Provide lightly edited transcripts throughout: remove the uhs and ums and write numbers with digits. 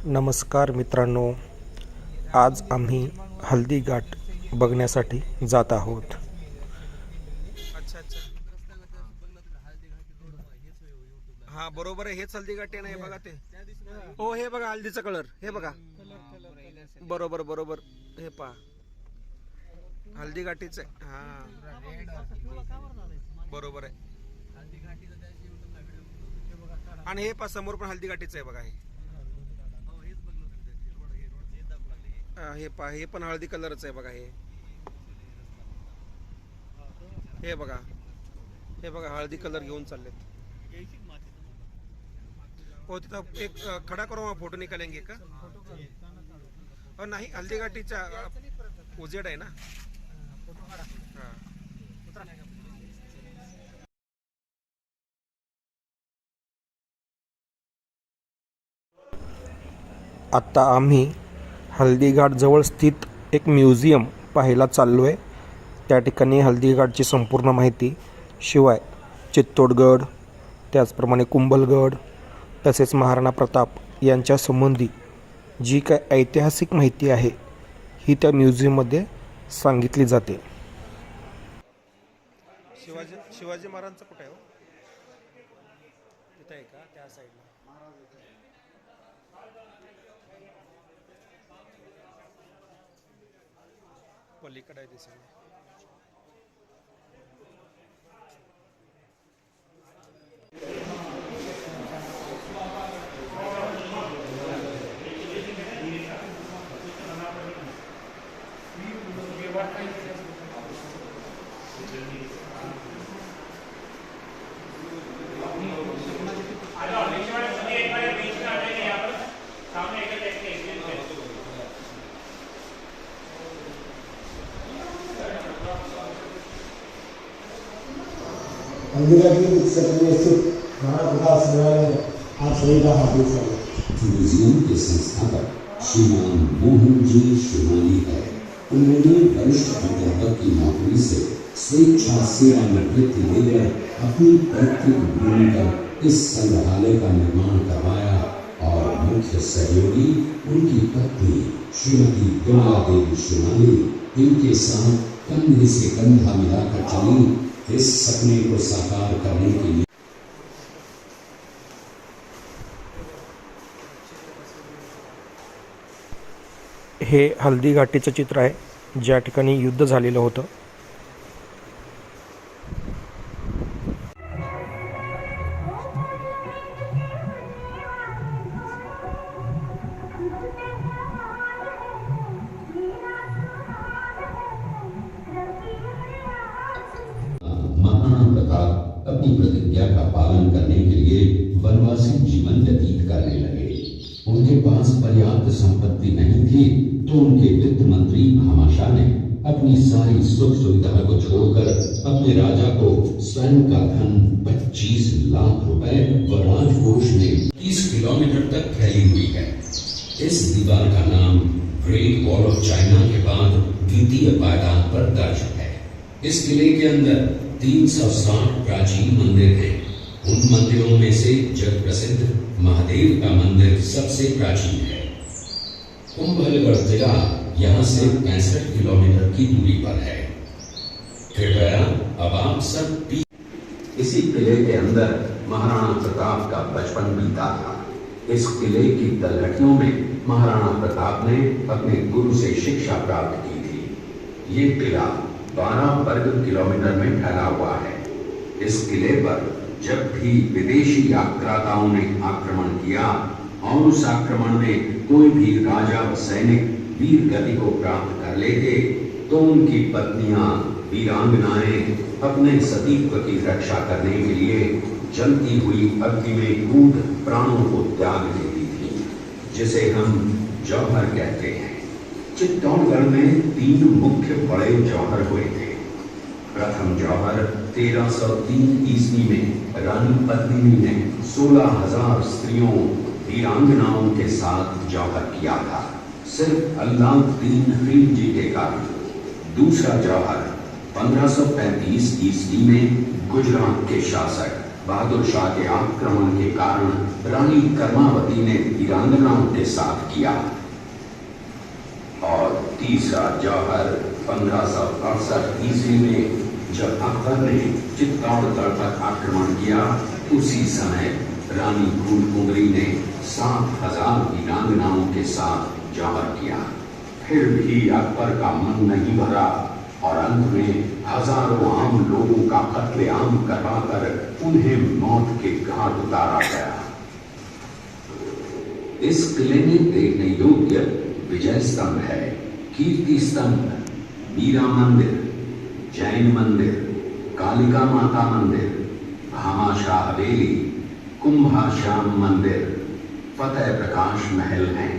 नमस्कार मित्रांनो, आज आम्ही हल्दी घाट बघण्यासाठी जात आहोत. अच्छा अच्छा. हा बरोबर आहे. हेच हल्दी घाटी नाही बघा ते. हो हे बघा हल्दीचा कलर. हे बघा बरोबर बरोबर. हे पहा हल्दी घाटीच आहे. हा बरोबर आहे. आणि हे पहा समोर पण हल्दी घाटीच आहे बघा. हे पहा हे पण हळदी कलरच आहे बघा. हे बघा. हे बघा हळदी कलर घेऊन चाललेत. हो तिथं एक खडा करून फोटो निकालेंगे का? हो नाही हल्दी घाटीचा उजेड आहे ना. हा. आत्ता आम्ही हल्दीघाट जवळ स्थित एक म्युझियम पाहायला चाललो आहे. त्या ठिकाणी हल्दीघाटची संपूर्ण माहिती, शिवाय चित्तोडगड, त्याचप्रमाणे कुंभलगड, तसेच महाराणा प्रताप यांच्या संबंधी जी काय ऐतिहासिक माहिती आहे ही त्या म्युझियममध्ये सांगितली जाते. शिवाजी महाराजांचं कुठे आहे हो? तिथं आहे का त्या साईडला? पलीकडे आहे दिसेल. म्यूजियम के संस्थापक श्रीमान मोहन जी शिवानी है. उन्होंने वरिष्ठ अध्यापक की नौकरी से स्वेच्छा सेवानिवृत्ति लेकर अपनी पैतृक भूमि पर इस संग्रहालय का निर्माण करवाया और मुख्य सहयोगी उनकी पत्नी श्रीमती दुर्गा देवी शिवानी इनके साथ कंधे से कंधा मिलाकर चली इस सपने को साकार करने के लिए. हे हल्दी घाटीचं चित्र आहे ज्या ठिकाणी युद्ध झालेलं होतं. महाराणा प्रताप अपनी प्रतिज्ञा का पालन करने के लिए वनवासी जीवन व्यतीत करने लगे. उनके पास पर्याप्त संपत्ति नहीं थी तो उनके वित्त मंत्री भामाशाह ने अपनी सारी सुख सुविधा को छोड़कर अपने राजा को स्वयं का धन 25 लाख रुपए व राजकोष में 30 किलोमीटर तक फैली हुई है. इस दीवार का नाम ग्रेट वॉल ऑफ चाइना के बाद द्वितीय पायदान पर दर्ज है. इस किले के अंदर 360 प्राचीन मंदिर हैं. उन मंदिरों में से जग प्रसिद्ध महादेव का मंदिर सबसे प्राचीन है. कुंभलगढ़ किला यहाँ से 65 किलोमीटर की दूरी पर है. कृपया अब आप सब इसी किले के अंदर महाराणा प्रताप का बचपन बीता था. इस किले की तलहटियों में महाराणा प्रताप ने अपने गुरु से शिक्षा प्राप्त की थी. ये किला 12 वर्ग किलोमीटर में फैला हुआ है. इस किले पर जब भी विदेशी आक्राताओं ने आक्रमण किया और उस आक्रमण में कोई भी राजा व सैनिक वीर गति को प्राप्त कर लेते तो उनकी पत्नियां वीरांगनाएं अपने सतीत्व की रक्षा करने के लिए जलती हुई अग्नि में कूद प्राणों को त्याग देती थी, जिसे हम जौहर कहते हैं. चित्तौड़गढ़ में 3 मुख्य बड़े जौहर हुए थे. प्रथम जौहर 1303 ईस्वी में रानी पद्मिनी ने 16,000 स्त्रियों वीरांगनाओं के साथ जौहर किया था, सिर्फ अल्लाउद्दीन खिलजी के कारण. दूसरा जौहर 1535 ईस्वी में गुजरात के शासक बहादुर शाह के आक्रमण के कारण रानी कर्मावती ने वीरांगनाओं के साथ किया। और तीसरा जौहर 1568 ईस्वी में जब अकबर ने चित्तौड़गढ़ पर आक्रमण किया, उसी समय रानी फूलकुंवरी ने 7,000 वीरांगनाओं के साथ जौहर किया। फिर भी अकबर का मन नहीं भरा और अंत में हजारों आम लोगों का कत्लेआम करवाकर उन्हें मौत के घाट उतारा गया। इस किले में देखने योग्य विजय स्तंभ है, कीर्ति स्तंभ, मीरा मंदिर, जैन मंदिर, कालिका माता मंदिर, भामाशाह हवेली, कुंभा श्याम मंदिर, फतेह प्रकाश महल हैं।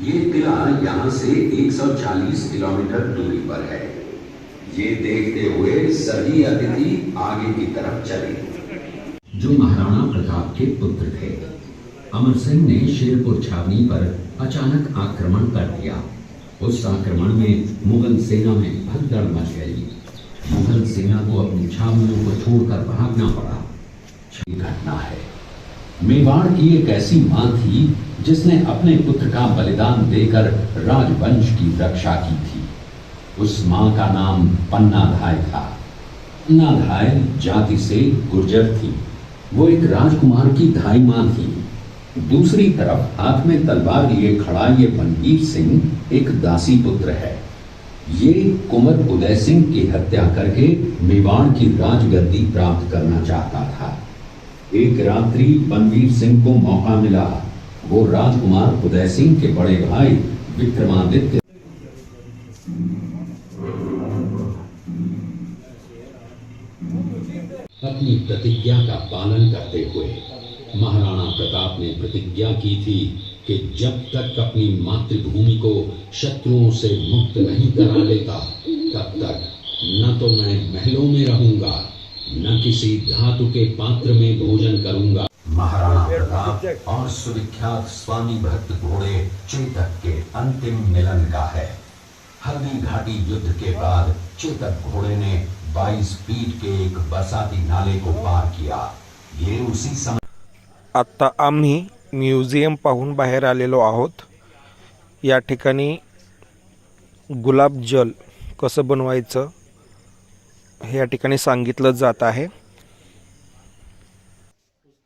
ये किला यहाँ से 140 किलोमीटर दूरी पर है। ये देखते हुए सभी अतिथि आगे की तरफ चले। जो महाराणा प्रताप के पुत्र थे, अमर सिंह ने शेरपुर छावनी पर अचानक आक्रमण कर दिया। उस आक्रमण में मुगल सेना में भगदड़ मच गई। मुगल सेना को अपनी छावनियों को छोड़कर भागना पड़ा। ये घटना है। मेवाड़ की एक ऐसी मां थी जिसने अपने पुत्र का बलिदान देकर राजवंश की रक्षा की थी। उस मां का नाम पन्नाधाय था। पन्नाधाय जाति से गुर्जर थी। वो एक राजकुमार की धाई मां थी। दूसरी तरफ हाथ में तलवार लिए खड़ा ये बनवीर सिंह एक दासी पुत्र है। ये कुंवर उदय सिंह की हत्या करके मेवाड़ की राजगद्दी प्राप्त करना चाहता था। एक रात्रि बनवीर सिंह को मौका मिला। वो राजकुमार उदय सिंह के बड़े भाई विक्रमादित्य अपनी प्रतिज्ञा का पालन करते हुए महाराणा प्रताप ने प्रतिज्ञा की थी कि जब तक अपनी मातृभूमि को शत्रुओं से मुक्त नहीं करा लेता, तब तक न तो मैं महलों में रहूंगा, न किसी धातु के पात्र में भोजन करूंगा। महाराणा प्रताप और सुविख्यात स्वामी भक्त घोड़े चेतक के अंतिम मिलन का है। हल्दी घाटी युद्ध के बाद चेतक घोड़े ने 22 फीट के एक बरसाती नाले को पार किया। ये उसी समय आत्ता आम्ही म्युझियम पाहून बाहेर आलेलो आहोत। या ठिकाणी गुलाबजल कसं बनवायचं हे या ठिकाणी सांगितलं जात आहे। उसका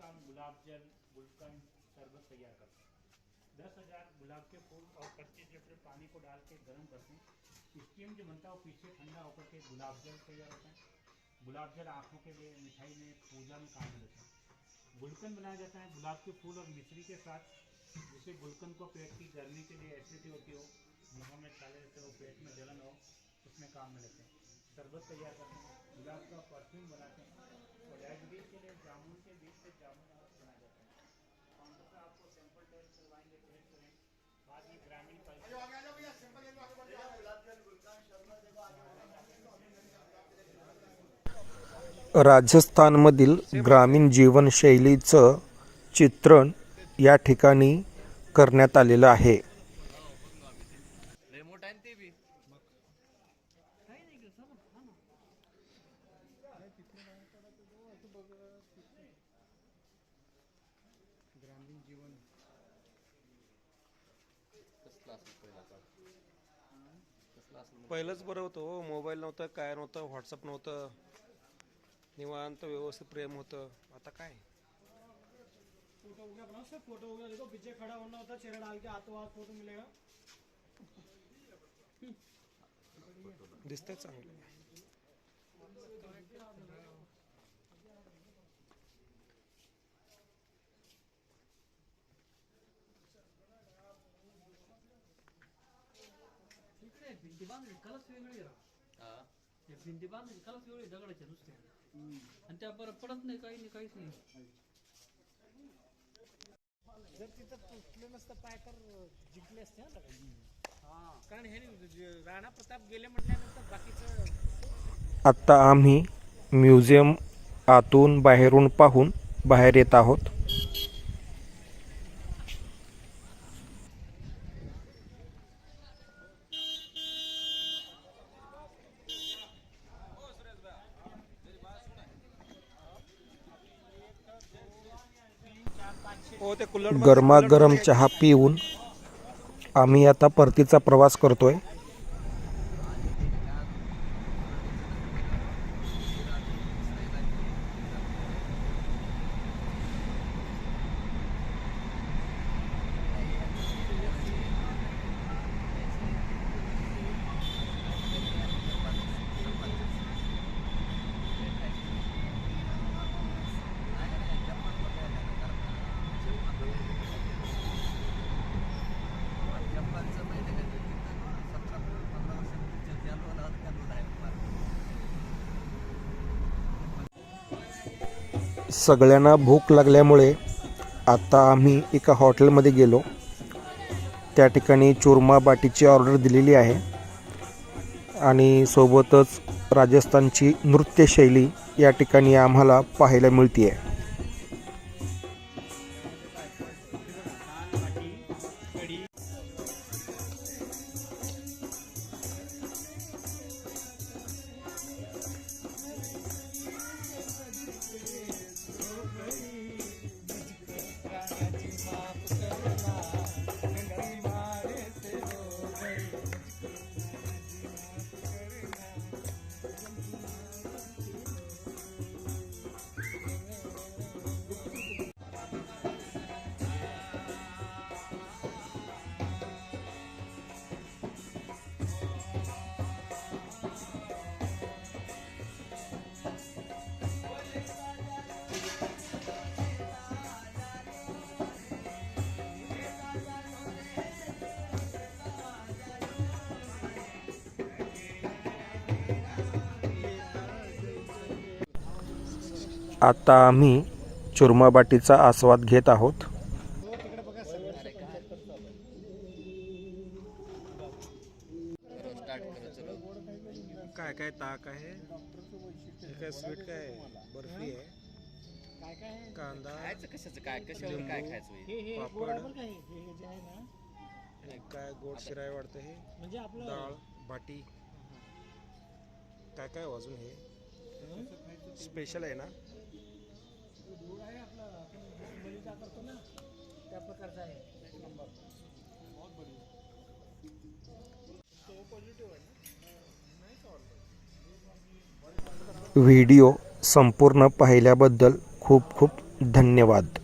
हम गुलाब जल, गुलकंद, शरबत तैयार करते हैं। 10,000 गुलाब के फूल और 25 लीटर पानी को डाल के गर्म करते हैं। स्टीम जो बनता है वो पीछे ठंडा होकर के गुलाब जल तैयार होता है। गुलाब जल आँखों के लिए, मिठाई में, पूजा में काम लेता है। गुलकंद बनाया जाता है गुलाब के फूल और मिश्री के साथ, जिससे गुलकंद को पेट की गर्मी के लिए एसिडिटी होती हो, मुँह में छाले रहते हो, पेट में जलन हो, उसमें काम में लेते हैं। शरबत तैयार करते हैं, गुलाब का परफ्यूम बनाते हैं और डायबिटीज के लिए जामुन के बीज से जामुन बनाया जाता है। काउंटर पर आपको सैंपल टेस्ट करवाएंगे, टेस्ट करें। बाद में ग्रामीण राजस्थानमधील ग्रामीण जीवनशैलीचं चित्रण या ठिकाणी करण्यात आलेलं आहे। पहिलंच बरं होतं हो, मोबाईल नव्हतं, काय नव्हतं, व्हॉट्सअप नव्हतं, निवांत व्यवस्थित प्रेम होतं। आता काय फोटो हो गया अपना, उससे फोटो हो गया। देखो पीछे खड़ा होना होता, चेहरा डाल के हाथों हाथ फोटो मिलेगा। दिसतंय चांगलं। भिंती बांधली कलच वेगळी आहे। या भिंती बांधली कलच वेगळी दगडाच्या नुसत्या, आणि त्या बरं पडत नाही, काही नाही, काहीच नाही। जर तिथं तुटलं नसतं पाय तर जिंकले असते ना सगळे। कारण हे राणा प्रताप गेले म्हटल्यानंतर बाकीचं। आत्ता आम्ही म्युझियम आतून बाहेरून पाहून बाहेर येत आहोत। हो ते कुल्हड गरमागरम चहा पिऊन आम्ही आता परतीचा प्रवास करतोय. सगळ्यांना भूक लागल्यामुळे आता आम्ही एका हॉटेलमध्ये गेलो. त्या ठिकाणी चुरमा बाटीची ऑर्डर दिलेली आहे आणि सोबतच राजस्थानची नृत्यशैली या ठिकाणी आम्हाला पाहायला मिळते आहे. आता आम्ही चुरमा बाटीचा आस्वाद घेत आहोत. काय काय ताक आहे, काय स्वीट, काय बर्फी आहे, काय काय आहे? कांदा, कशाचं काय कशावर काय खायचं हे हे पापड. गोड आहे बरं का हे जे आहे ना, आणि काय गोड शिराय वाटतं हे, म्हणजे आपलं डाळ बाटी, काय काय अजून हे स्पेशल आहे ना. गोड आहे आपलं, आपण बलिदा करतो ना त्या प्रकारचा आहे. एक नंबर. बहुत बढिया. तो पॉझिटिव्ह आहे ना. व्हिडिओ संपूर्ण पाहिल्याबद्दल खूप खूप धन्यवाद.